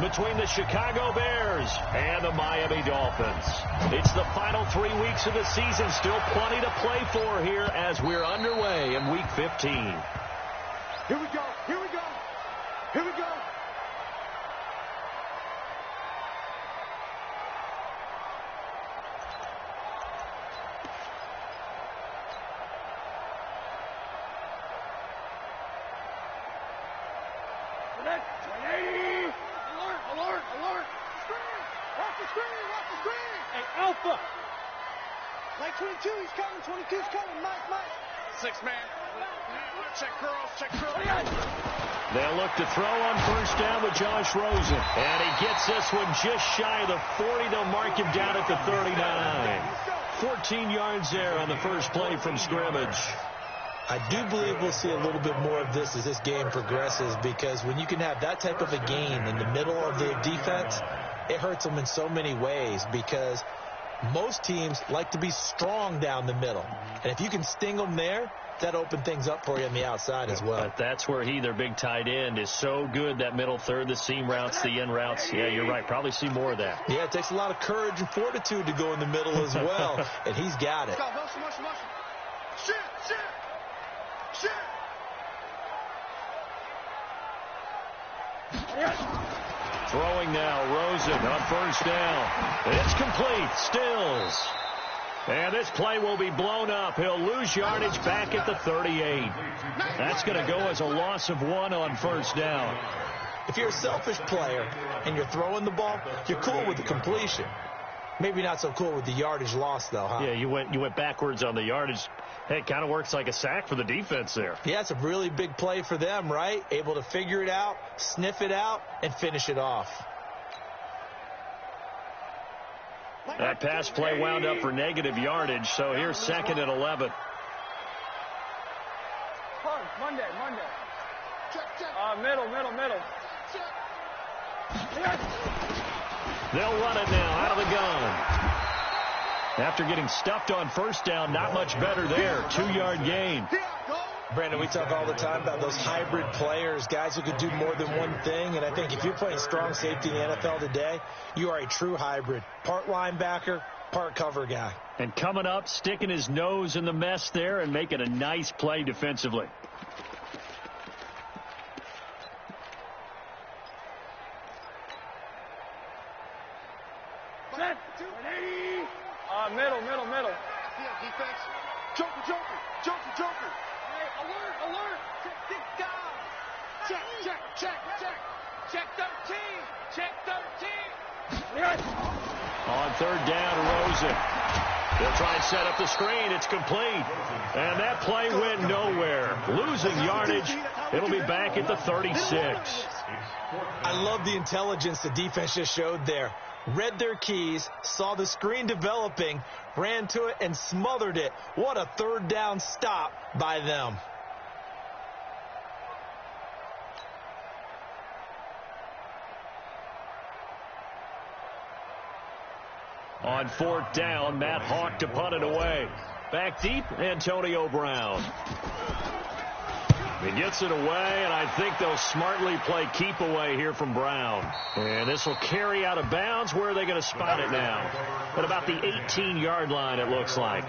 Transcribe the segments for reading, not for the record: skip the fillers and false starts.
between the Chicago Bears and the Miami Dolphins. It's the final 3 weeks of the season. Still plenty to play for here as we're underway in Week 15. Here we go. Here we go. Here we go. Like 22, he's coming. 22's coming. Mike. 6-man. Check curls. They'll look to throw on first down with Josh Rosen. And he gets this one just shy of the 40. They'll mark him down at the 39. 14 yards there on the first play from scrimmage. I do believe we'll see a little bit more of this as this game progresses, because when you can have that type of a gain in the middle of the defense, it hurts them in so many ways, because most teams like to be strong down the middle. And if you can sting them there, that opens things up for you on the outside as well. But that's where their big tight end, is so good, that middle third, the seam routes, the in routes. Yeah, you're right. Probably see more of that. Yeah, it takes a lot of courage and fortitude to go in the middle as well, and he's got it. Shit. Throwing now, Rosen on first down. It's complete. Stills. And this play will be blown up. He'll lose yardage back at the 38. That's going to go as a loss of 1 on first down. If you're a selfish player and you're throwing the ball, you're cool with the completion. Maybe not so cool with the yardage loss, though, huh? Yeah, you went backwards on the yardage. Hey, it kind of works like a sack for the defense there. Yeah, it's a really big play for them, right? Able to figure it out, sniff it out, and finish it off. That pass play wound up for negative yardage, so here's 2nd and 11. Monday. Middle. They'll run it now out of the gun. After getting stuffed on first down, not much better there. 2-yard gain. Brandon, we talk all the time about those hybrid players, guys who could do more than one thing. And I think if you're playing strong safety in the NFL today, you are a true hybrid. Part linebacker, part cover guy. And coming up, sticking his nose in the mess there and making a nice play defensively. Middle. Defense. Joker. Hey, alert. Tick down. Check 13. On third down, Rosen. They'll try and set up the screen. It's complete. And that play went nowhere. Losing yardage. It'll be back at the 36. I love the intelligence the defense just showed there. Read their keys, saw the screen developing, ran to it, and smothered it. What a third down stop by them. On fourth down, Matt Hawk to punt it away. Back deep, Antonio Brown. He gets it away, and I think they'll smartly play keep away here from Brown. And this will carry out of bounds. Where are they going to spot it now? At about the 18-yard line, it looks like.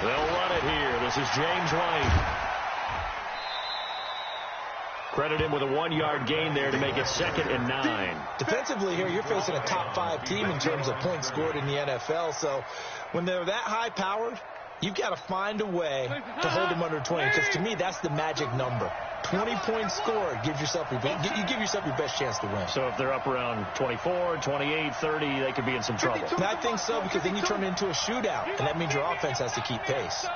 They'll run it here. This is James White. Credit him with a 1-yard gain there to make it 2nd and 9. Defensively here, you're facing a top-5 team in terms of points scored in the NFL. So when they're that high-powered, you've got to find a way to hold them under 20. Because to me, that's the magic number. 20 points scored gives yourself you give yourself your best chance to win. So if they're up around 24, 28, 30, they could be in some trouble. And I think so, because then you turn it into a shootout, and that means your offense has to keep pace.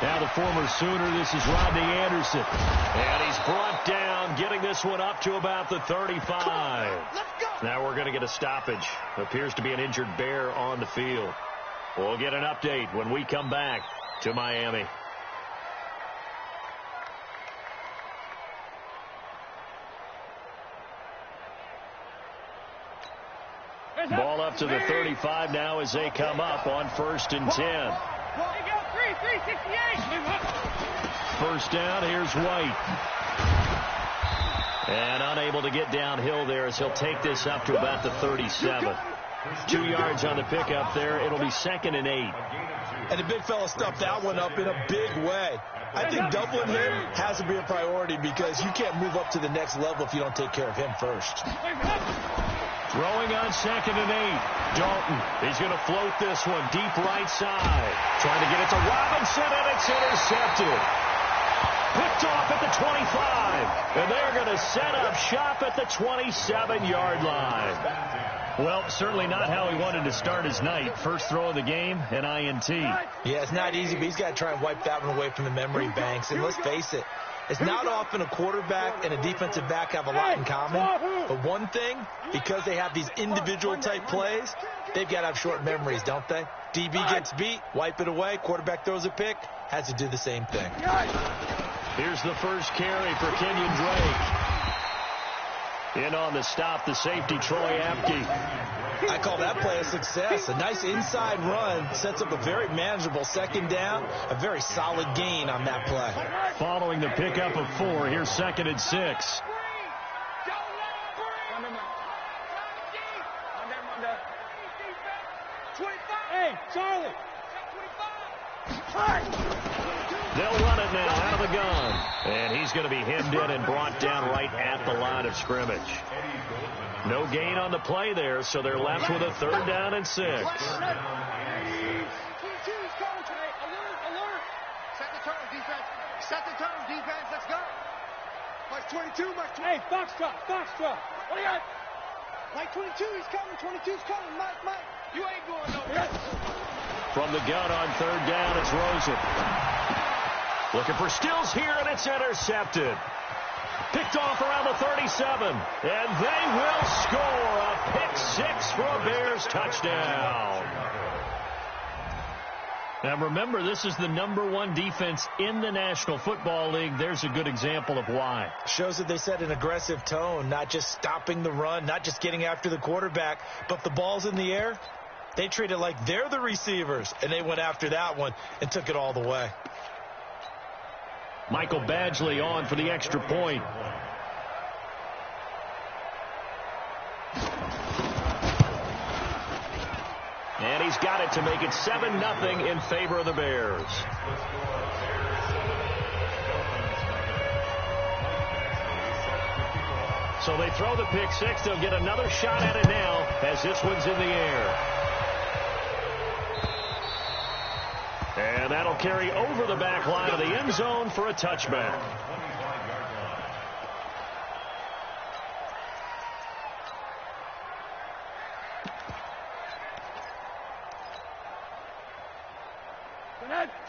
Now the former Sooner, this is Rodney Anderson. And he's brought down, getting this one up to about the 35. Now we're going to get a stoppage. Appears to be an injured Bear on the field. We'll get an update when we come back to Miami. Ball up to the 35 now as they come up on 1st and 10. First down, here's White. And unable to get downhill there as he'll take this up to about the 37. 2 yards on the pickup there. It'll be 2nd and 8. And the big fella stuffed that one up in a big way. I think doubling him has to be a priority because you can't move up to the next level if you don't take care of him first. Throwing on 2nd and 8. Dalton, he's going to float this one deep right side. Trying to get it to Robinson, and it's intercepted. Picked off at the 25. And they're going to set up shop at the 27-yard line. Well, certainly not how he wanted to start his night. First throw of the game, an INT. Yeah, it's not easy, but he's got to try and wipe that one away from the memory banks. And let's face it, it's not often a quarterback and a defensive back have a lot in common. But one thing, because they have these individual type plays, they've got to have short memories, don't they? DB gets beat, wipe it away. Quarterback throws a pick, has to do the same thing. Here's the first carry for Kenyon Drake. In on the stop, the safety, Troy Apke. I call that play a success. A nice inside run sets up a very manageable 2nd down, a very solid gain on that play. Following the pickup of 4, here's 2nd and 6. Hey, Charlie. They'll run it now out of the gun. And he's going to be hemmed in and brought down right at the line of scrimmage. No gain on the play there, so they're left with a 3rd down and 6. Alert, alert. Set the tone, defense. Set the tone, defense. Let's go. Mike 22, Mike 22. Hey, Foxtrot. What do you got? Mike 22, he's coming. 22's coming. Mike. You ain't going nowhere. From the gun on 3rd down, it's Rosen. Looking for Stills here, and it's intercepted. Picked off around the 37, and they will score a pick 6 for a Bears touchdown. Now remember, this is the #1 defense in the National Football League. There's a good example of why. Shows that they set an aggressive tone, not just stopping the run, not just getting after the quarterback, but if the ball's in the air, they treat it like they're the receivers, and they went after that one and took it all the way. Michael Badgley on for the extra point. And he's got it to make it 7-0 in favor of the Bears. So they throw the pick 6. They'll get another shot at it now as this one's in the air. And that'll carry over the back line of the end zone for a touchback.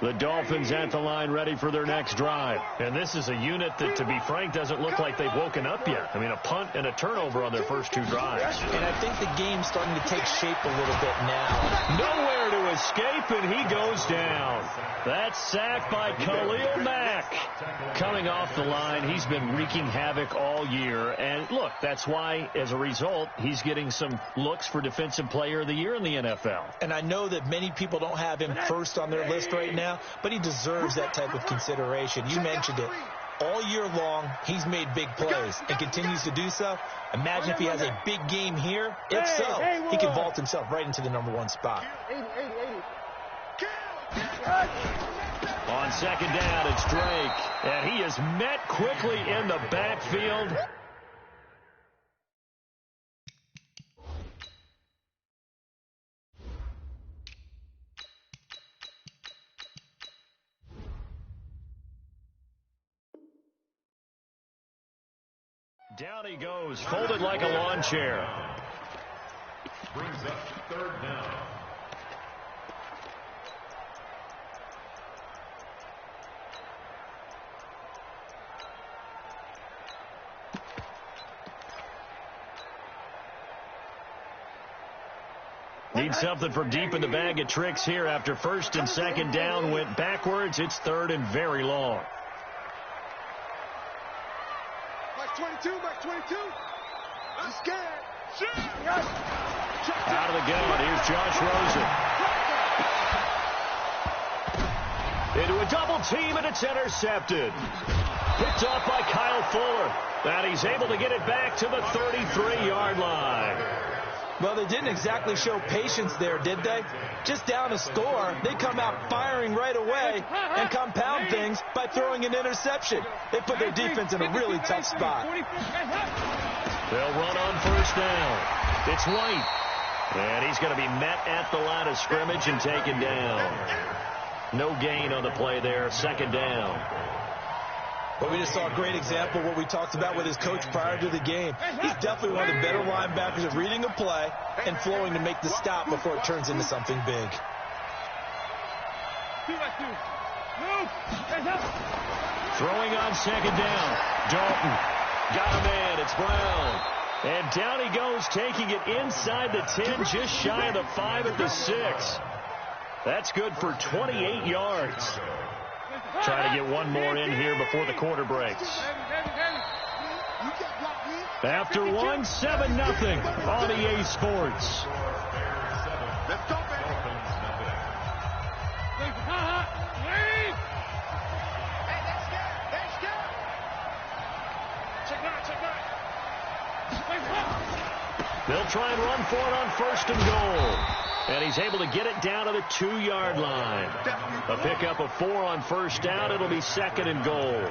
The Dolphins at the line ready for their next drive. And this is a unit that, to be frank, doesn't look like they've woken up yet. I mean, a punt and a turnover on their first 2 drives. And I think the game's starting to take shape a little bit now. Nowhere to escape, and he goes down. That's sacked by Khalil Mack. Coming off the line, he's been wreaking havoc all year. And look, that's why, as a result, he's getting some looks for Defensive Player of the Year in the NFL. And I know that many people don't have him first on their list right now, but he deserves that type of consideration. You mentioned it. All year long, he's made big plays and continues to do so. Imagine if he has a big game here. If so, he can vault himself right into the #1 spot. 80. On 2nd down, it's Drake. And he is met quickly in the backfield. Down he goes, folded like a lawn chair. Brings up 3rd down. Need something from deep in the bag of tricks here after first and second down went backwards. It's third and very long. Mark 22, Mark 22. I'm scared. Out of the gun, here's Josh Rosen. Into a double team, and it's intercepted. Picked off by Kyle Fuller. And he's able to get it back to the 33-yard line. Well, they didn't exactly show patience there, did they? Just down a score, they come out firing right away and compound things by throwing an interception. They put their defense in a really tough spot. They'll run on first down. It's White. And he's going to be met at the line of scrimmage and taken down. No gain on the play there, second down. But we just saw a great example of what we talked about with his coach prior to the game. He's definitely one of the better linebackers at reading a play and flowing to make the stop before it turns into something big. Throwing on second down. Dalton got a man. It's Brown. And down he goes, taking it inside the 10, just shy of the 5 at the 6. That's good for 28 yards. Trying to get one more in here before the quarter breaks. After one, 7-0 on EA Sports. Let's go, baby. Hey, that's good. That's good. Check that. They'll try and run for it on first and goal. And he's able to get it down to the 2-yard line. A pickup of 4 on first down. It'll be second and goal.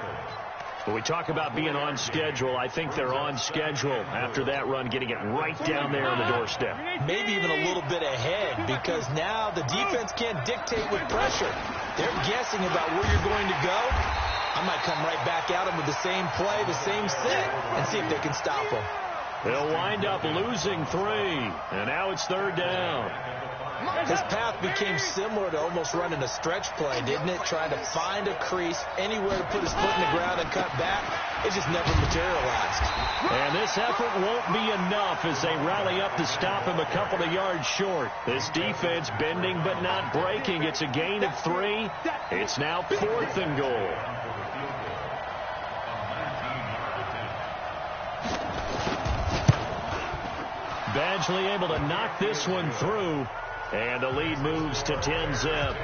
When we talk about being on schedule, I think they're on schedule after that run, getting it right down there on the doorstep. Maybe even a little bit ahead, because now the defense can't dictate with pressure. They're guessing about where you're going to go. I might come right back at them with the same play, the same set, and see if they can stop them. They'll wind up losing 3, and now it's third down. His path became similar to almost running a stretch play, didn't it? Trying to find a crease, anywhere to put his foot in the ground and cut back. It just never materialized. And this effort won't be enough as they rally up to stop him a couple of yards short. This defense bending but not breaking. It's a gain of 3. It's now 4th and goal. Badgley able to knock this one through, and the lead moves to 10-zip.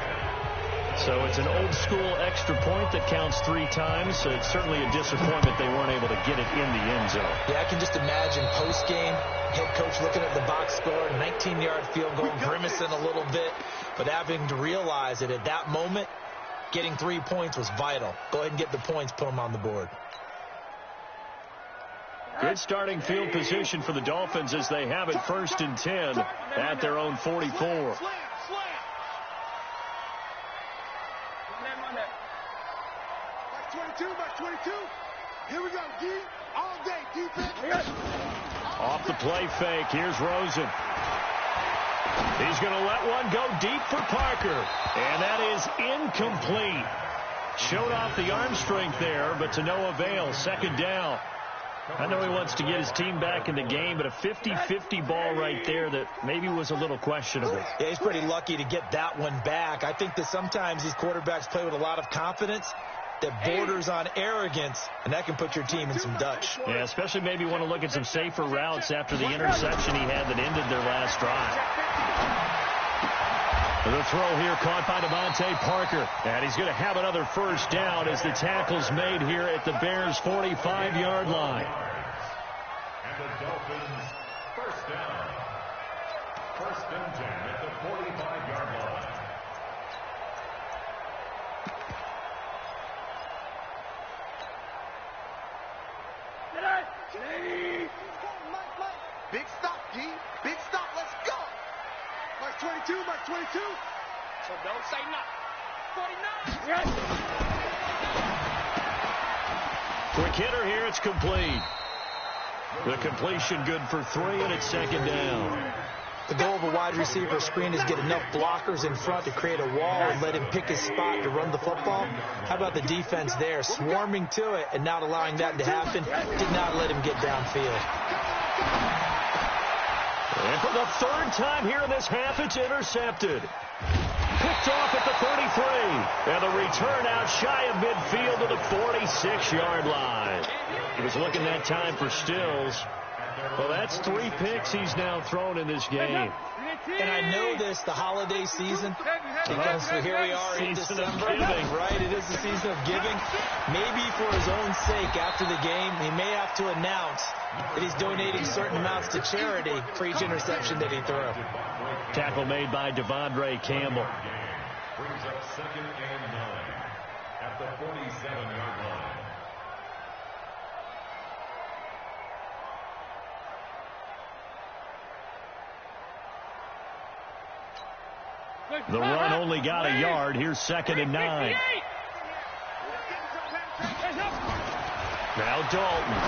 So it's an old-school extra point that counts 3 times. So it's certainly a disappointment they weren't able to get it in the end zone. Yeah, I can just imagine post-game, head coach looking at the box score, 19-yard field goal, grimacing a little bit, but having to realize that at that moment, getting 3 points was vital. Go ahead and get the points, put them on the board. Good starting field position for the Dolphins as they have it 1st and 10 at their own 44. Slam. Mark 22. Here we go, D. All day, defense. Off the play fake, here's Rosen. He's going to let one go deep for Parker. And that is incomplete. Showed off the arm strength there, but to no avail. Second down. I know he wants to get his team back in the game, but a 50-50 ball right there that maybe was a little questionable. Yeah, he's pretty lucky to get that one back. I think that sometimes these quarterbacks play with a lot of confidence that borders on arrogance, and that can put your team in some Dutch. Yeah, especially maybe want to look at some safer routes after the interception he had that ended their last drive. The throw here caught by Devontae Parker. And he's going to have another first down as the tackle's made here at the Bears' 45-yard line. And the Dolphins first down. 1st and 10 at the 45-yard line. Big stop, D. Big stop. Let's go. Mark 22, Mark 22. So don't say nothing. 49. Quick hitter here. It's complete. The completion good for 3, and it's second down. The goal of a wide receiver screen is get enough blockers in front to create a wall and let him pick his spot to run the football. How about the defense there, swarming to it and not allowing that to happen? Did not let him get downfield. And for the third time here in this half, it's intercepted. Picked off at the 33. And the return out shy of midfield to the 46-yard line. He was looking that time for Stills. Well, that's 3 picks he's now thrown in this game. And I know this, the holiday season, because here we are in December, right? It is the season of giving. Maybe for his own sake, after the game, he may have to announce that he's donating certain amounts to charity for each interception that he threw. Tackle made by Devondre Campbell. Brings up 2nd and 9 at the 47-yard line. The run only got a yard. Here's 2nd and 9. Now Dalton.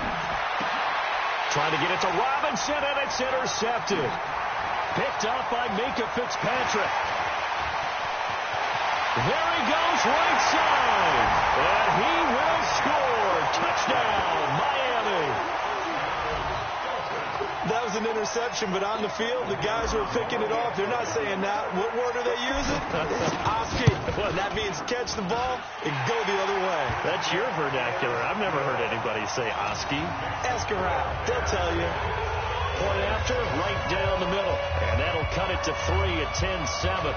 Trying to get it to Robinson, and it's intercepted. Picked up by Minkah Fitzpatrick. There he goes, right side. And he will score. Touchdown, Miami. That was an interception, but on the field, the guys who are picking it off, they're not saying that. What word are they using? It's Oski. And that means catch the ball and go the other way. That's your vernacular. I've never heard anybody say Oski. Ask around. They'll tell you. Point after, right down the middle. And that'll cut it to 3 at 10-7.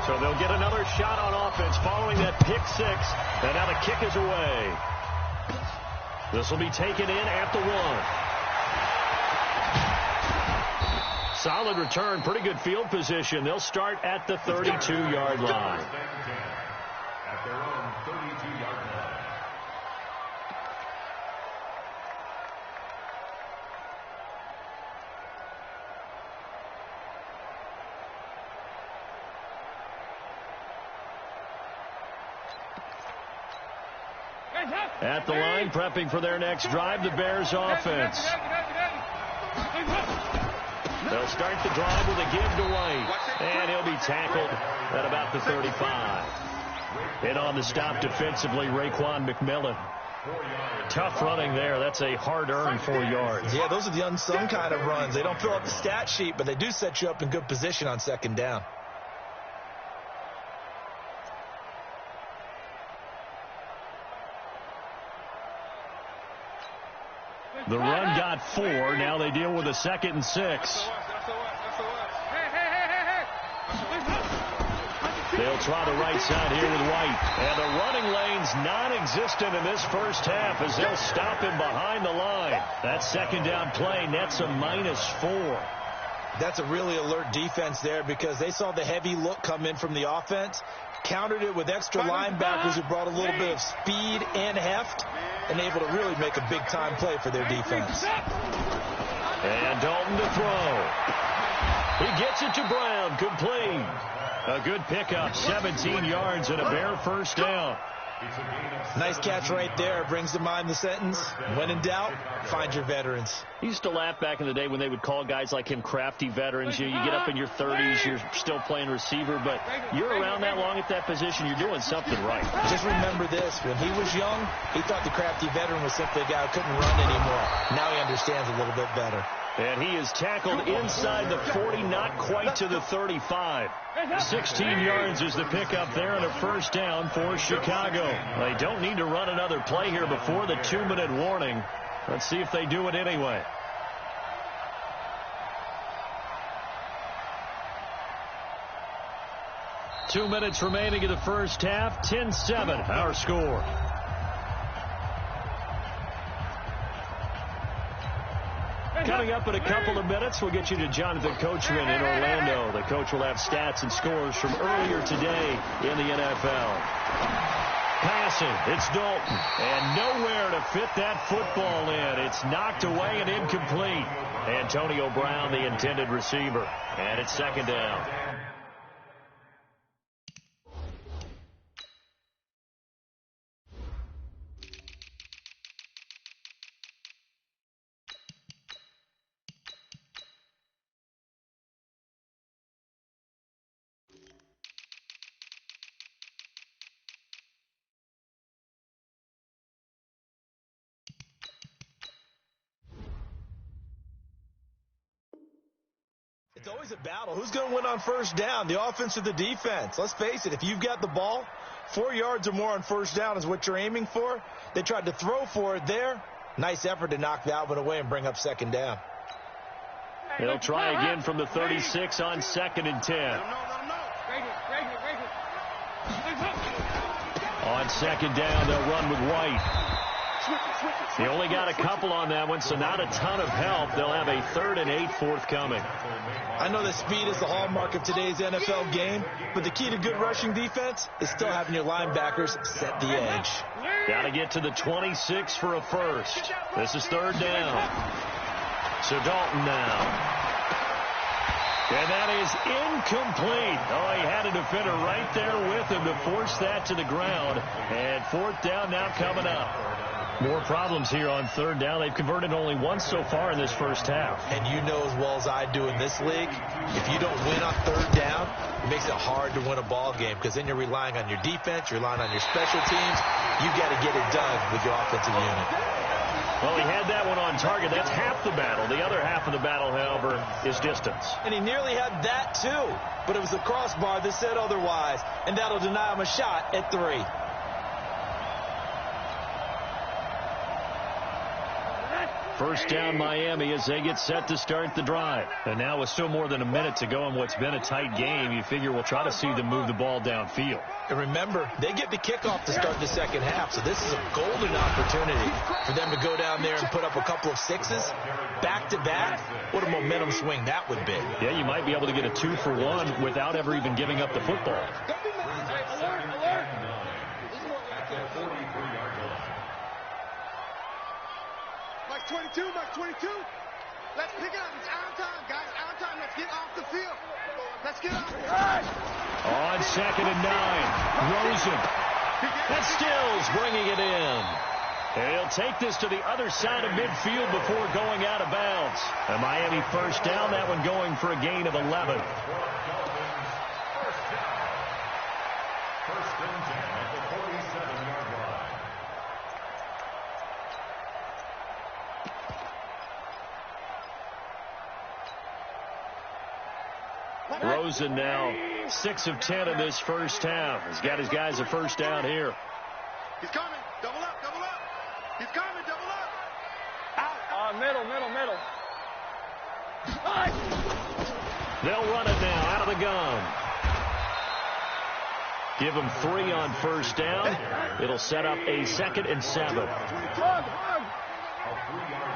So they'll get another shot on offense following that pick 6. And now the kick is away. This will be taken in at the 1. Solid return, pretty good field position. They'll start at the 32-yard line. At their own 32-yard line. At the line, prepping for their next drive, the Bears offense. They'll start the drive with a give to White. And he'll be tackled at about the 35. Hit on the stop defensively, Raekwon McMillan. Tough running there. That's a hard-earned 4 yards. Yeah, those are the unsung kind of runs. They don't fill up the stat sheet, but they do set you up in good position on 2nd down. The run got 4. Now they deal with a 2nd and 6. They'll try the right side here with White. And the running lane's non-existent in this first half as they'll stop him behind the line. That 2nd down play nets a -4. That's a really alert defense there because they saw the heavy look come in from the offense, countered it with extra linebackers who brought a little bit of speed and heft, and able to really make a big-time play for their defense. And Dalton to throw. He gets it to Brown, complete. A good pickup, 17 yards and a Bear first down. Nice catch right there. Brings to mind the sentence, when in doubt, find your veterans. I used to laugh back in the day when they would call guys like him crafty veterans. You get up in your 30s, you're still playing receiver, but you're around that long at that position, you're doing something right. Just remember this, when he was young, he thought the crafty veteran was simply a guy who couldn't run anymore. Now he understands a little bit better. And he is tackled inside the 40, not quite to the 35. 16 yards is the pickup there and a first down for Chicago. They don't need to run another play here before the 2-minute warning. Let's see if they do it anyway. Two minutes remaining in the first half. 10-7, our score. Coming up in a couple of minutes, we'll get you to Jonathan Coachman in Orlando. The coach will have stats and scores from earlier today in the NFL. Passing, it's Dalton, and nowhere to fit that football in. It's knocked away and incomplete. Antonio Brown, the intended receiver, and it's 2nd down. It's always a battle. Who's going to win on first down, the offense or the defense? Let's face it, if you've got the ball, 4 yards or more on first down is what you're aiming for. They tried to throw for it there. Nice effort to knock that one away and bring up second down. They'll try again from the 36 on 2nd and 10. On 2nd down, they'll run with White. They only got a couple on that one, so not a ton of help. They'll have a 3rd and 8 forthcoming. I know that speed is the hallmark of today's NFL game, but the key to good rushing defense is still having your linebackers set the edge. Got to get to the 26 for a first. This is 3rd down. So Dalton now. And that is incomplete. Oh, he had a defender right there with him to force that to the ground. And 4th down now coming up. More problems here on 3rd down. They've converted only once so far in this first half. And you know as well as I do in this league, if you don't win on 3rd down, it makes it hard to win a ball game because then you're relying on your defense, you're relying on your special teams. You've got to get it done with your offensive unit. Well, he had that one on target. That's half the battle. The other half of the battle, however, is distance. And he nearly had that too, but it was the crossbar that said otherwise, and that'll deny him a shot at 3. First down Miami as they get set to start the drive. And now with still more than a minute to go in what's been a tight game, you figure we'll try to see them move the ball downfield. And remember, they get the kickoff to start the second half, so this is a golden opportunity for them to go down there and put up a couple of 6s back-to-back. What a momentum swing that would be. Yeah, you might be able to get a 2-for-1 without ever even giving up the football. Mike 22, Mike 22. Let's pick it up. It's our time, guys. Our time. Let's get off the field. Let's get off. On 2nd and 9. Rosen. That's Stills bringing it in. And he'll take this to the other side of midfield before going out of bounds. A Miami first down. That one going for a gain of 11. First and 10 at the 47-yard line. Rosen now 6 of 10 in this first half. He's got his guys a first down here. He's coming. Double up, double up. He's coming, double up. Out. Middle. They'll run it now out of the gun. Give them 3 on first down. It'll set up a 2nd and 7. A 3-yard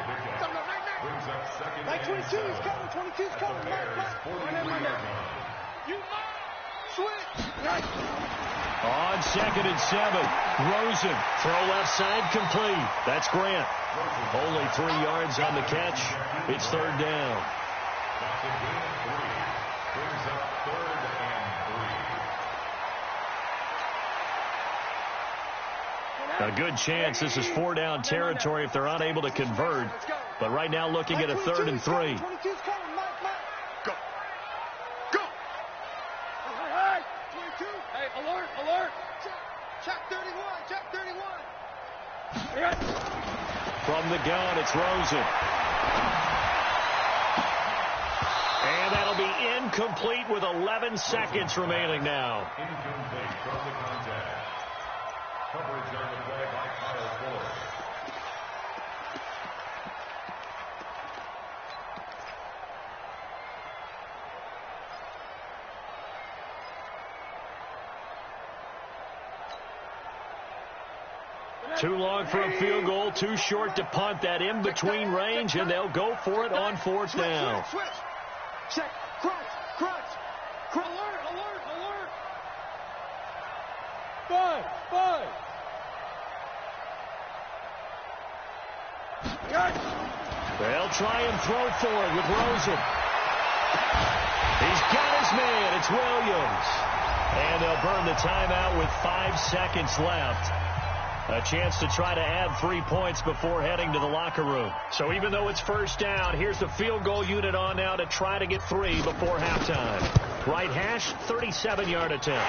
pickup. Brings up 2nd Like 22, and 7. he's coming. 22's coming. Bears 43-yard line. You switch. On 2nd and 7. Rosen. Throw left side complete. That's Grant. Only 3 yards on the catch. It's 3rd down. That's a gain of 3. Brings up 3rd and 3. A good chance this is 4-down territory if they're unable to convert. But right now looking at a 3rd and 3. 22's coming. Mike. Go. Go. 22. Hey, alert. Check 31. Check 31. From the gun, it's Rosen. And that'll be incomplete with 11 seconds remaining now. Incomplete from the contact. Coverage on the play by Kyle Fuller. Too long for a field goal, too short to punt. That in between range, and they'll go for it on 4th down. Switch. Check. Crunch. Alert. 5. They'll try and throw for it with Rosen. He's got his man. It's Williams. And they'll burn the timeout with 5 seconds left. A chance to try to add 3 points before heading to the locker room. So even though it's first down, here's the field goal unit on now to try to get 3 before halftime. Right hash, 37-yard attempt.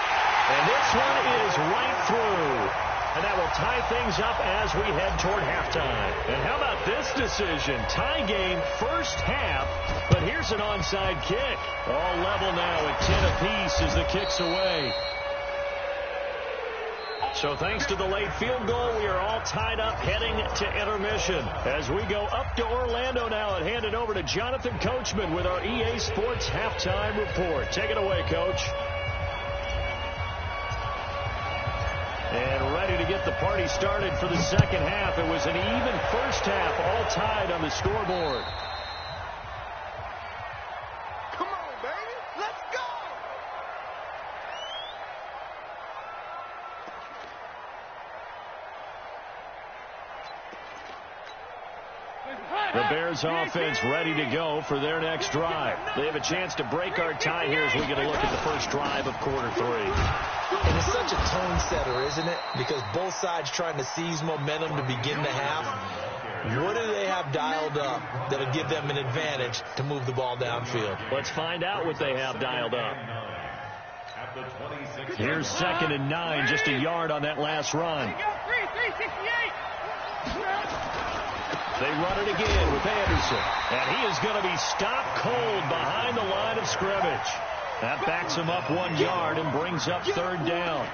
And this one is right through. And that will tie things up as we head toward halftime. And how about this decision? Tie game first half, but here's an onside kick. All level now at 10 apiece as the kick's away. So thanks to the late field goal, we are all tied up heading to intermission. As we go up to Orlando now and hand it over to Jonathan Coachman with our EA Sports halftime report. Take it away, Coach. And ready to get the party started for the second half. It was an even first half, all tied on the scoreboard. Come on, baby. Let's go. The Bears offense ready to go for their next drive. They have a chance to break our tie here as we get a look at the first drive of quarter three. And it's such a tone setter, isn't it? Because both sides trying to seize momentum to begin the half. What do they have dialed up that'll give them an advantage to move the ball downfield? Let's find out what they have dialed up. Here's 2nd and 9, just a yard on that last run. They run it again with Anderson. And he is going to be stopped cold behind the line of scrimmage. That backs him up 1 yard and brings up 3rd down.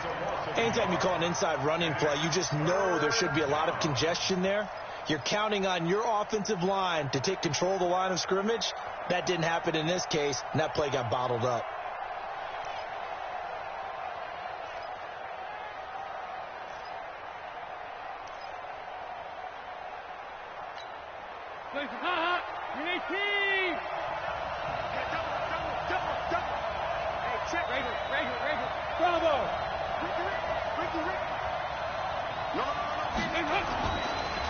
Anytime you call an inside running play, you just know there should be a lot of congestion there. You're counting on your offensive line to take control of the line of scrimmage. That didn't happen in this case, and that play got bottled up.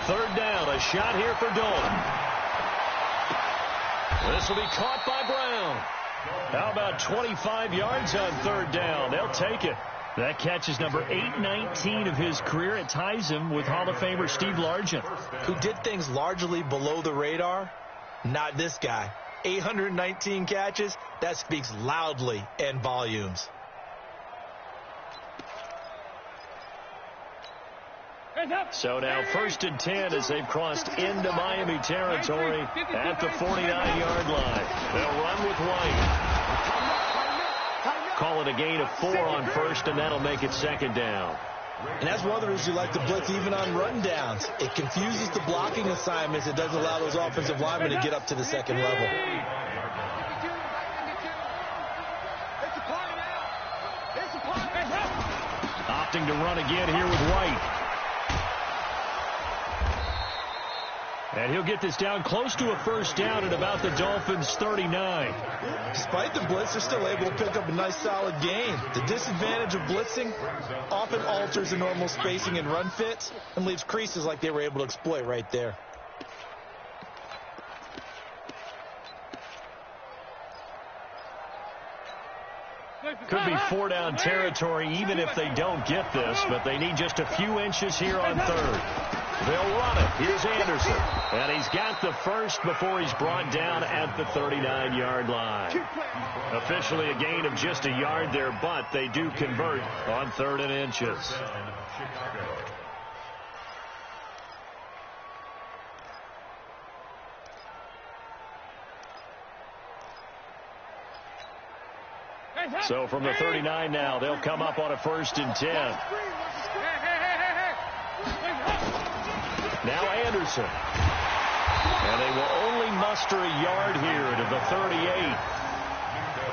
Third down, a shot here for Dalton. This will be caught by Brown. How about 25 yards on 3rd down? They'll take it. That catch is number 819 of his career. It ties him with Hall of Famer Steve Largent, who did things largely below the radar. Not this guy. 819 catches, that speaks loudly in volumes. So now 1st and 10 as they've crossed into Miami territory at the 49-yard line. They'll run with White. Call it a gain of 4 on 1st, and that'll make it 2nd down. And that's one of the reasons you like to blitz even on run downs. It confuses the blocking assignments. It doesn't allow those offensive linemen to get up to the 2nd level. Opting to run again here with White. And he'll get this down close to a 1st down at about the Dolphins' 39. Despite the blitz, they're still able to pick up a nice solid gain. The disadvantage of blitzing often alters the normal spacing and run fits and leaves creases like they were able to exploit right there. Could be 4-down territory even if they don't get this, but they need just a few inches here on 3rd. They'll run it. Here's Anderson. And he's got the first before he's brought down at the 39-yard line. Officially a gain of just a yard there, but they do convert on 3rd and inches. So from the 39 now, they'll come up on a 1st and 10. Now Anderson. And they will only muster a yard here to the 38.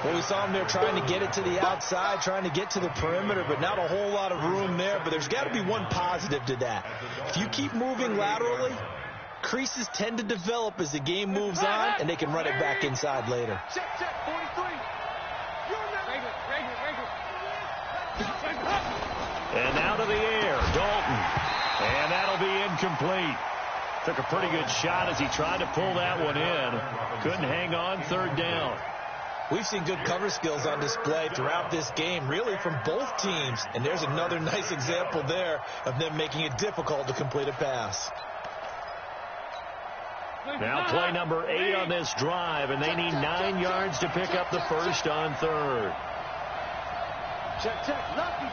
Well, we saw him there trying to get it to the outside, trying to get to the perimeter, but not a whole lot of room there. But there's got to be one positive to that. If you keep moving laterally, creases tend to develop as the game moves on, and they can run it back inside later. And out of the air, Dalton. And that'll be incomplete. Took a pretty good shot as he tried to pull that one in. Couldn't hang on, 3rd down. We've seen good cover skills on display throughout this game, really from both teams. And there's another nice example there of them making it difficult to complete a pass. Now play number 8 on this drive, and they need 9 yards to pick up the first on 3rd. Check, check. Lucky.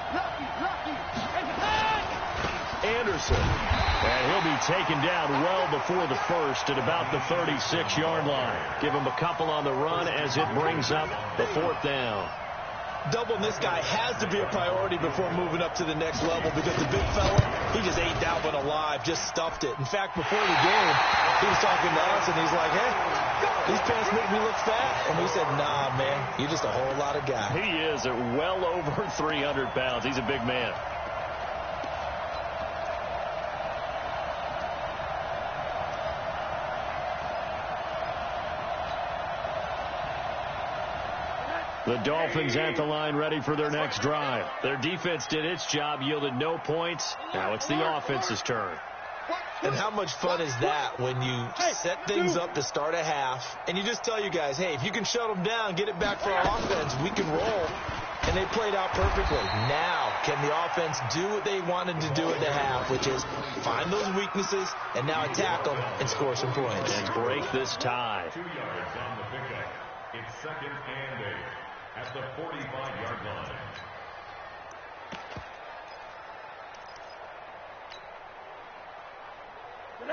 Anderson. And he'll be taken down well before the first at about the 36-yard line. Give him a couple on the run as it brings up the 4th down. Doubling this guy has to be a priority before moving up to the next level because the big fella, he just ate that one alive, just stuffed it. In fact, before the game, he was talking to us, and he's like, hey, these pants make me look fat. And we said, nah, man, you're just a whole lot of guy. He is at well over 300 pounds. He's a big man. The Dolphins at the line ready for their next drive. Their defense did its job, yielded no points. Now it's the offense's turn. And how much fun is that when you set things up to start a half, and you just tell you guys, hey, if you can shut them down, get it back for our offense, we can roll. And they played out perfectly. Now, can the offense do what they wanted to do at the half, which is find those weaknesses and now attack them and score some points. And break this tie. 2 yards on the pickup. It's 2nd and 8 at the 45-yard line.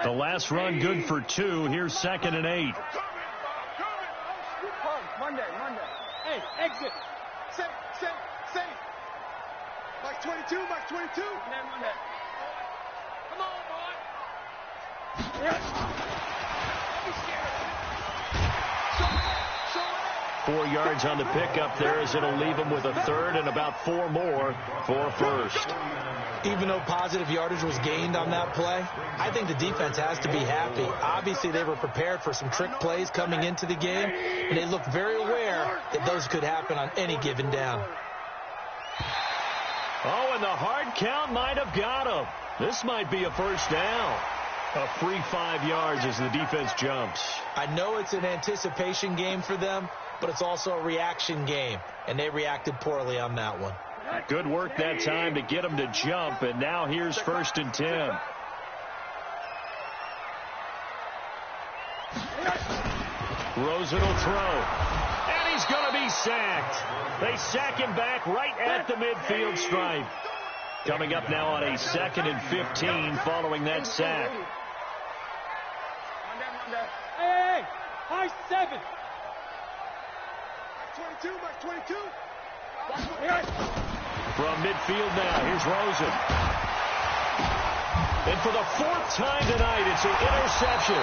The last run good for 2. Here's 2nd and 8. Monday. Hey, exit. Safe. Mike 22. Monday. Come on, boy. Yeah. 4 yards on the pickup there as it'll leave them with a 3rd and about 4 more for a first. Even though positive yardage was gained on that play, I think the defense has to be happy. Obviously, they were prepared for some trick plays coming into the game, and they looked very aware that those could happen on any given down. Oh, and the hard count might have got him. This might be a first down. A free 5 yards as the defense jumps. I know it's an anticipation game for them, but it's also a reaction game, and they reacted poorly on that one. Good work that time to get him to jump, and now here's 1st and 10. Rosen will throw, and he's going to be sacked. They sack him back right at the midfield stripe. Coming up now on a 2nd and 15 following that sack. Hey, high 7. 22. From midfield now, here's Rosen. And for the 4th time tonight, it's an interception.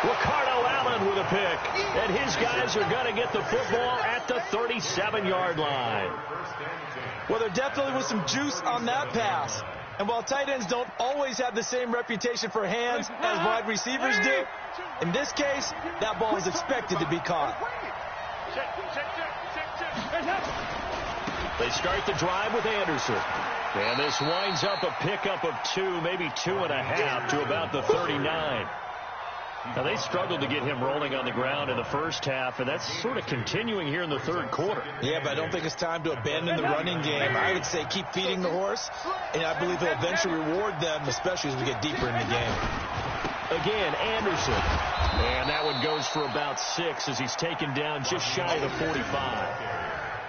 Ricardo Allen with a pick. And his guys are going to get the football at the 37-yard line. Well, there definitely was some juice on that pass. And while tight ends don't always have the same reputation for hands as wide receivers do, in this case, that ball was expected to be caught. They start the drive with Anderson. And this winds up a pickup of 2, maybe 2.5 to about the 39. Now, they struggled to get him rolling on the ground in the first half, and that's sort of continuing here in the 3rd quarter. Yeah, but I don't think it's time to abandon the running game. I would say keep feeding the horse, and I believe he'll eventually reward them, especially as we get deeper in the game. Again, Anderson. And that one goes for about 6 as he's taken down just shy of the 45.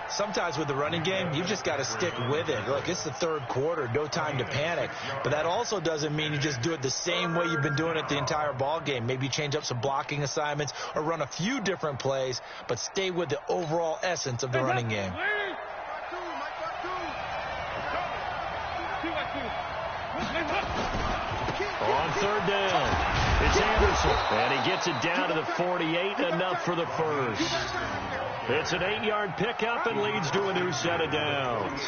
Sometimes with the running game, you've just got to stick with it. Look, it's the 3rd quarter, no time to panic. But that also doesn't mean you just do it the same way you've been doing it the entire ball game. Maybe you change up some blocking assignments or run a few different plays, but stay with the overall essence of the running game. On 3rd down, it's Anderson. And he gets it down to the 48, enough for the first. It's an 8-yard pickup and leads to a new set of downs.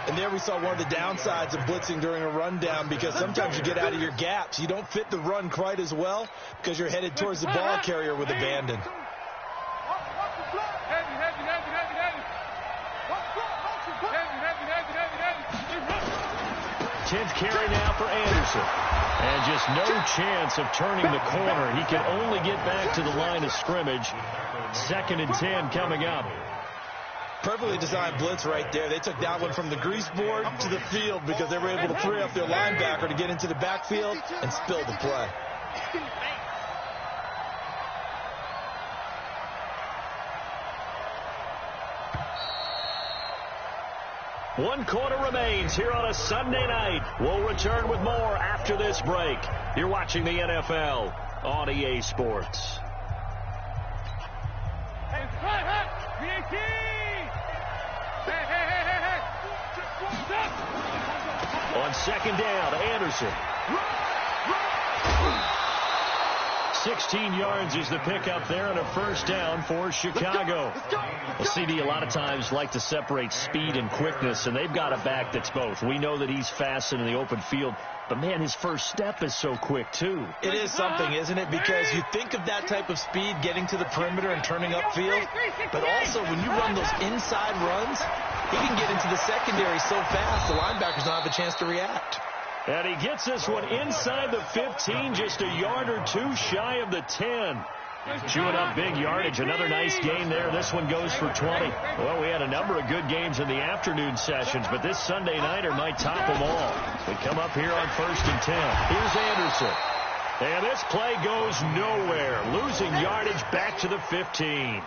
And there we saw one of the downsides of blitzing during a rundown, because sometimes you get out of your gaps. You don't fit the run quite as well because you're headed towards the ball carrier with abandon. 10th carry now for Anderson. And just no chance of turning the corner. He can only get back to the line of scrimmage. 2nd and 10 coming up. Perfectly designed blitz right there. They took that one from the grease board to the field because they were able to free up their linebacker to get into the backfield and spill the play. 1 quarter remains here on a Sunday night. We'll return with more after this break. You're watching the NFL on EA Sports. On second down, Anderson. 16 yards is the pickup there and a first down for Chicago. Well, CD a lot of times like to separate speed and quickness, and they've got a back that's both. We know that he's fast in the open field, but, man, his first step is so quick, too. It is something, isn't it? Because you think of that type of speed getting to the perimeter and turning upfield, but also when you run those inside runs, he can get into the secondary so fast the linebackers don't have a chance to react. And he gets this one inside the 15, just a yard or two shy of the 10. Chewing up big yardage. Another nice gain there. This one goes for 20. Well, we had a number of good games in the afternoon sessions, but this Sunday nighter might top them all. We come up here on 1st and 10. Here's Anderson. And this play goes nowhere. Losing yardage back to the 15.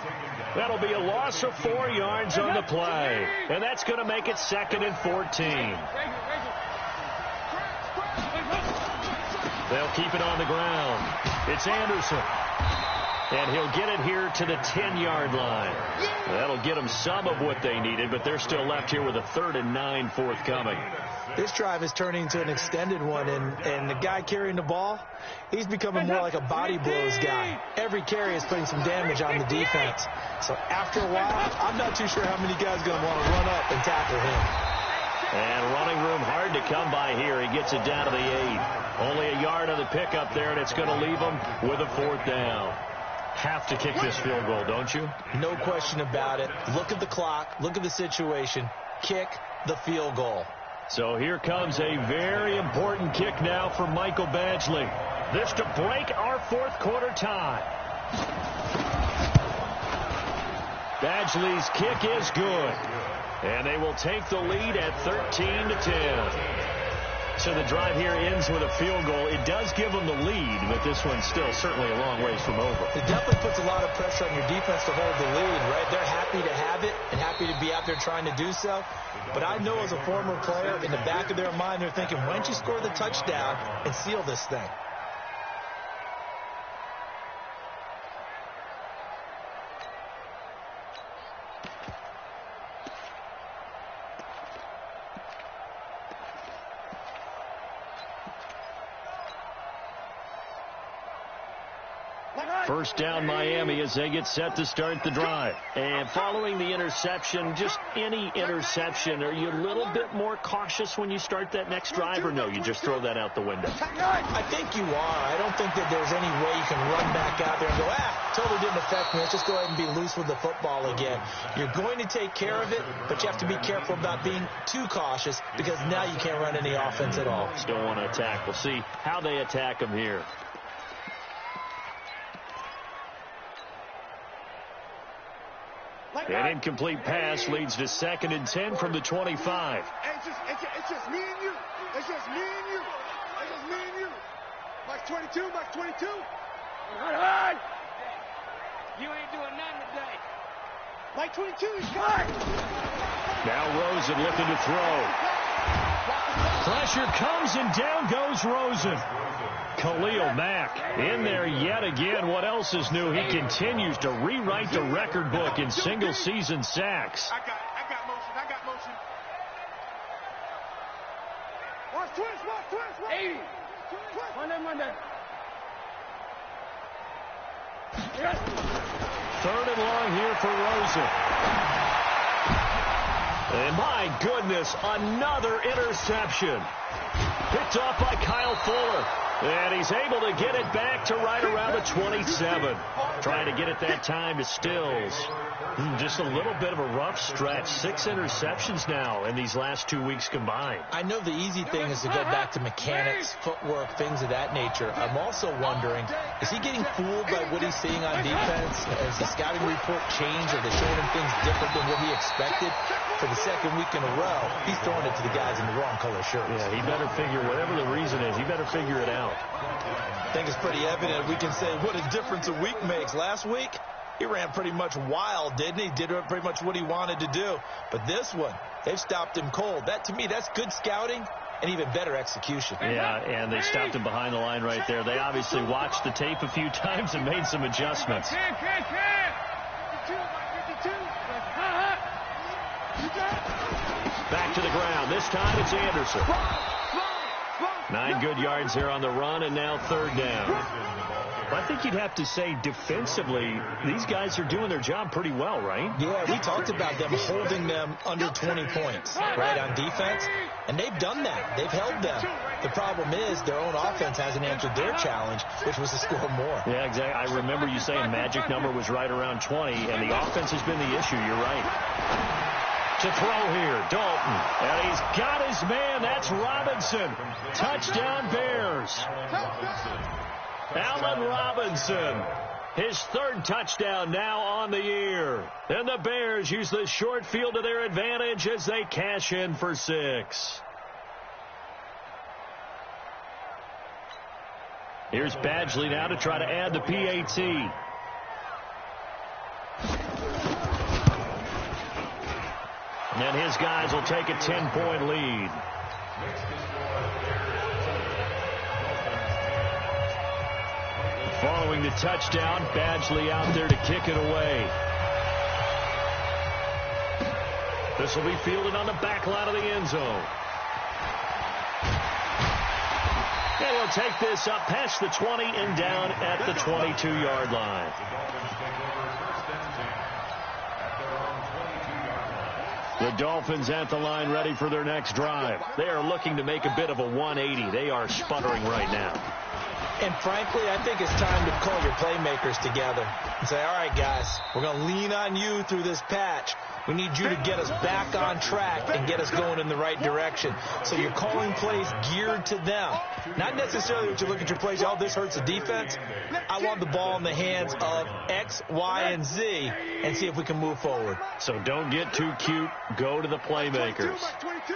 That'll be a loss of 4 yards on the play. And that's going to make it 2nd and 14. They'll keep it on the ground. It's Anderson. And he'll get it here to the 10-yard line. That'll get them some of what they needed, but they're still left here with a 3rd and 9 forthcoming. This drive is turning into an extended one, and the guy carrying the ball, he's becoming more like a body blows guy. Every carry is putting some damage on the defense. So after a while, I'm not too sure how many guys are going to want to run up and tackle him. And running room hard to come by here. He gets it down to the 8. Only a yard on the pickup there, and it's going to leave him with a 4th down. Have to kick this field goal, don't you? No question about it. Look at the clock. Look at the situation. Kick the field goal. So here comes a very important kick now for Michael Badgley. This to break our 4th quarter tie. Badgley's kick is good. And they will take the lead at 13-10. So the drive here ends with a field goal. It does give them the lead, but this one's still certainly a long ways from over. It definitely puts a lot of pressure on your defense to hold the lead, right? They're happy to have it and happy to be out there trying to do so. But I know as a former player, in the back of their mind, they're thinking, why don't you score the touchdown and seal this thing? First down Miami as they get set to start the drive. And following the interception, just any interception, are you a little bit more cautious when you start that next drive, or no, you just throw that out the window? I think you are. I don't think that there's any way you can run back out there and go, totally didn't affect me. Let's just go ahead and be loose with the football again. You're going to take care of it, but you have to be careful about being too cautious because now you can't run any offense at all. Still want to attack. We'll see how they attack them here. An incomplete pass leads to 2nd and 10 from the 25. It's just me and you. It's just me and you. It's just me and you. Mike 22, Mike 22. Hard. You ain't doing nothing today. Mike 22, he's coming. Now Rosen looking to throw. Pressure comes and down goes Rosen. Khalil Mack in there yet again. What else is new? He continues to rewrite the record book in single-season sacks. I got motion. Watch twist. 80. Monday. Yes. 3rd and long here for Rosen. And my goodness, another interception. Picked off by Kyle Fuller. And he's able to get it back to right around the 27. Trying to get it that time to Stills. Just a little bit of a rough stretch. 6 interceptions now in these last 2 weeks combined. I know the easy thing is to go back to mechanics, footwork, things of that nature. I'm also wondering, is he getting fooled by what he's seeing on defense? Has the scouting report changed? Are they showing him things different than what he expected? For the 2nd week in a row, he's throwing it to the guys in the wrong color shirts. Yeah, he better figure, whatever the reason is, he better figure it out. I think it's pretty evident. We can say what a difference a week makes. Last week, he ran pretty much wild, didn't he? Did pretty much what he wanted to do. But this one, They've stopped him cold. That, to me, that's good scouting and even better execution. Yeah, and they stopped him behind the line right there. They obviously watched the tape a few times and made some adjustments. Back to the ground. This time it's Anderson. 9 good yards there on the run, and now third down. I think you'd have to say defensively, these guys are doing their job pretty well, right? Yeah, we talked about them holding them under 20 points, right, on defense. And they've done that. They've held them. The problem is their own offense hasn't answered their challenge, which was to score more. Yeah, exactly. I remember you saying magic number was right around 20, and the offense has been the issue. You're right. To throw here, Dalton. And he's got his man. That's Robinson. Touchdown, Bears. Allen Robinson. His third touchdown now on the year. And the Bears use the short field to their advantage as they cash in for 6. Here's Badgley now to try to add the PAT. And his guys will take a 10-point lead. Following the touchdown, Badgley out there to kick it away. This will be fielded on the back line of the end zone. And we'll take this up past the 20 and down at the 22-yard line. The Dolphins at the line ready for their next drive. They are looking to make a bit of a 180. They are sputtering right now. And frankly, I think it's time to call your playmakers together and say, all right, guys, we're going to lean on you through this patch. We need you to get us back on track and get us going in the right direction. So you're calling plays geared to them. Not necessarily that you look at your plays, oh, this hurts the defense. I want the ball in the hands of X, Y, and Z and see if we can move forward. So don't get too cute. Go to the playmakers. 22.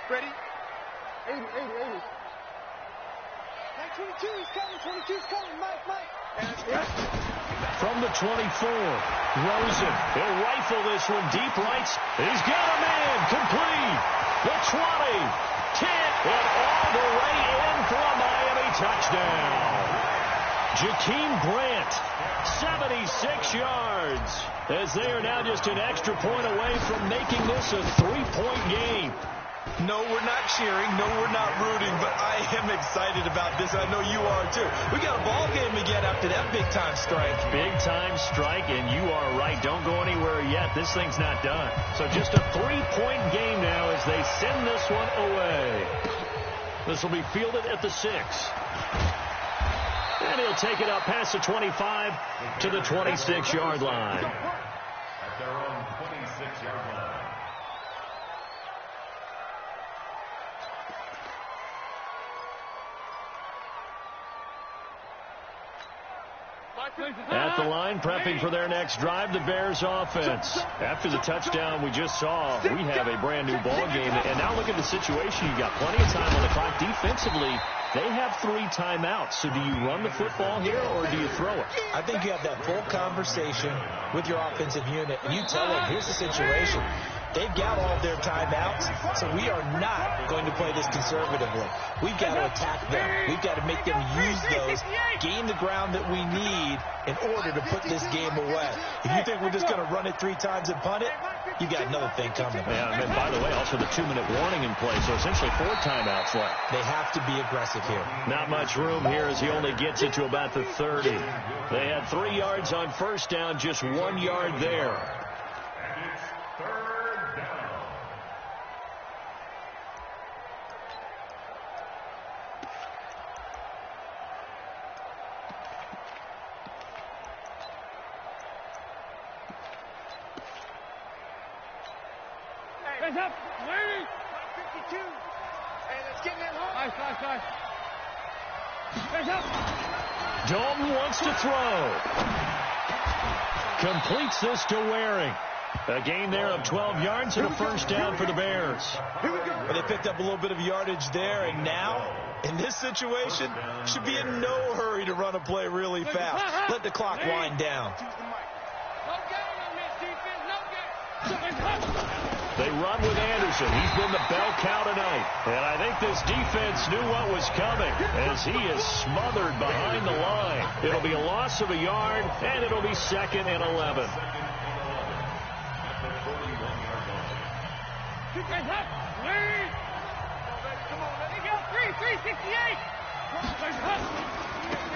Ready? 80. 22, he's coming. 22's coming. Mike. From the 24, Rosen. He'll rifle this one deep right. He's got a man. Complete. The 20, 10, and all the way in for a Miami touchdown. Jakeem Grant, 76 yards, as they are now just an extra point away from making this a 3-point game. No, we're not cheering. No, we're not rooting, but I am excited about this. I know you are, too. We got a ball game again after that big-time strike. Big-time strike, and you are right. Don't go anywhere yet. This thing's not done. So just a 3-point game now as they send this one away. This will be fielded at the 6. And he'll take it up past the 25 to the 26-yard line. At their own 26-yard line. At the line, prepping for their next drive, the Bears offense. After the touchdown we just saw, we have a brand new ball game. And now look at the situation. You got plenty of time on the clock. Defensively, they have 3 timeouts. So do you run the football here or do you throw it? I think you have that full conversation with your offensive unit, and you tell them, here's the situation. They've got all of their timeouts, so we are not going to play this conservatively. We've got to attack them. We've got to make them use those, gain the ground that we need in order to put this game away. If you think we're just going to run it 3 times and punt it, you got another thing coming. Yeah, and by the way, also the 2-minute warning in play, so essentially 4 timeouts left. They have to be aggressive here. Not much room here as he only gets it to about the 30. They had 3 yards on first down, just 1 yard there. And it's third down. Hands up. Waiting. 52. Hey, let's get in that hole. Nice. Hands up. Dalton wants to throw. Completes this to Waring. A gain there of 12 yards and a first down for the Bears. Well, they picked up a little bit of yardage there, and now, in this situation, should be in no hurry to run a play really fast. Let the clock wind down. They run with Anderson. He's been the bell cow tonight. And I think this defense knew what was coming as he is smothered behind the line. It'll be a loss of a yard, and it'll be 2nd and 11.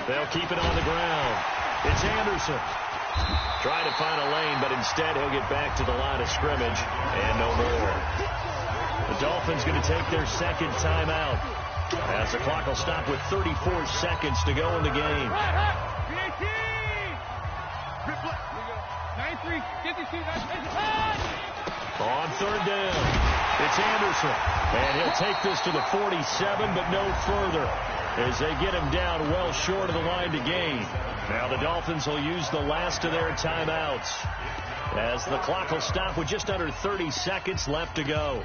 They'll keep it on the ground. It's Anderson. Trying to find a lane, but instead he'll get back to the line of scrimmage and no more. The Dolphins going to take their 2nd timeout as the clock will stop with 34 seconds to go in the game. On 3rd down, it's Anderson, and he'll take this to the 47, but no further as they get him down well short of the line to gain. Now the Dolphins will use the last of their timeouts as the clock will stop with just under 30 seconds left to go.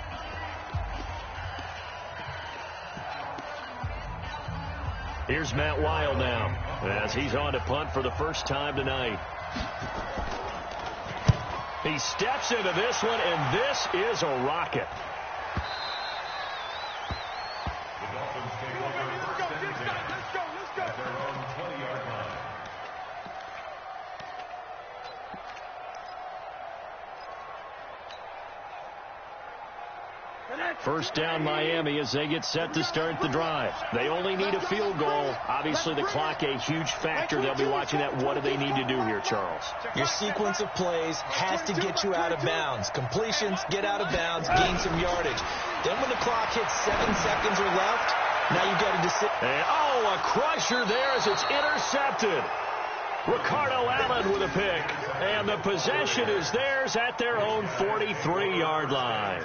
Here's Matt Weil now as he's on to punt for the first time tonight. He steps into this one, and this is a rocket. The Dolphins take over first and 10 at their own 20-yard line. First down Miami as they get set to start the drive. They only need a field goal. Obviously the clock a huge factor. They'll be watching that. What do they need to do here, Charles? Your sequence of plays has to get you out of bounds. Completions, get out of bounds, gain some yardage. Then when the clock hits 7 seconds or left, now you've got to decide. A crusher there as it's intercepted. Ricardo Allen with a pick. And the possession is theirs at their own 43-yard line.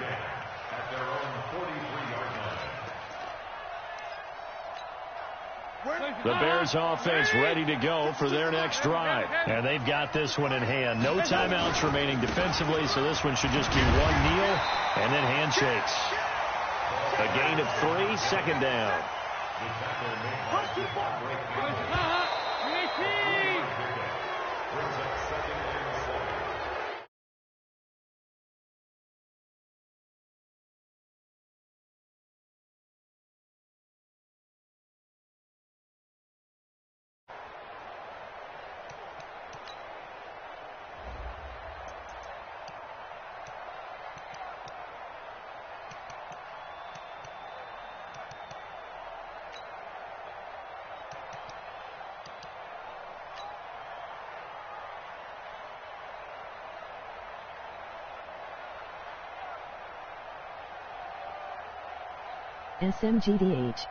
The Bears offense ready to go for their next drive. And they've got this one in hand. No timeouts remaining defensively, so this one should just be one kneel and then handshakes. A gain of 3, 2nd down. SMGDH.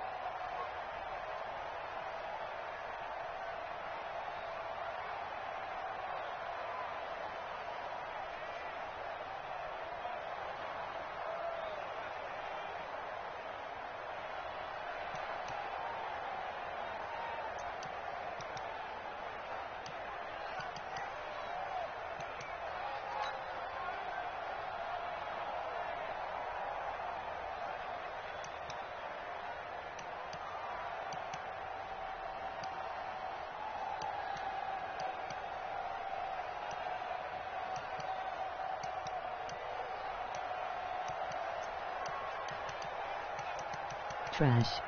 Trash.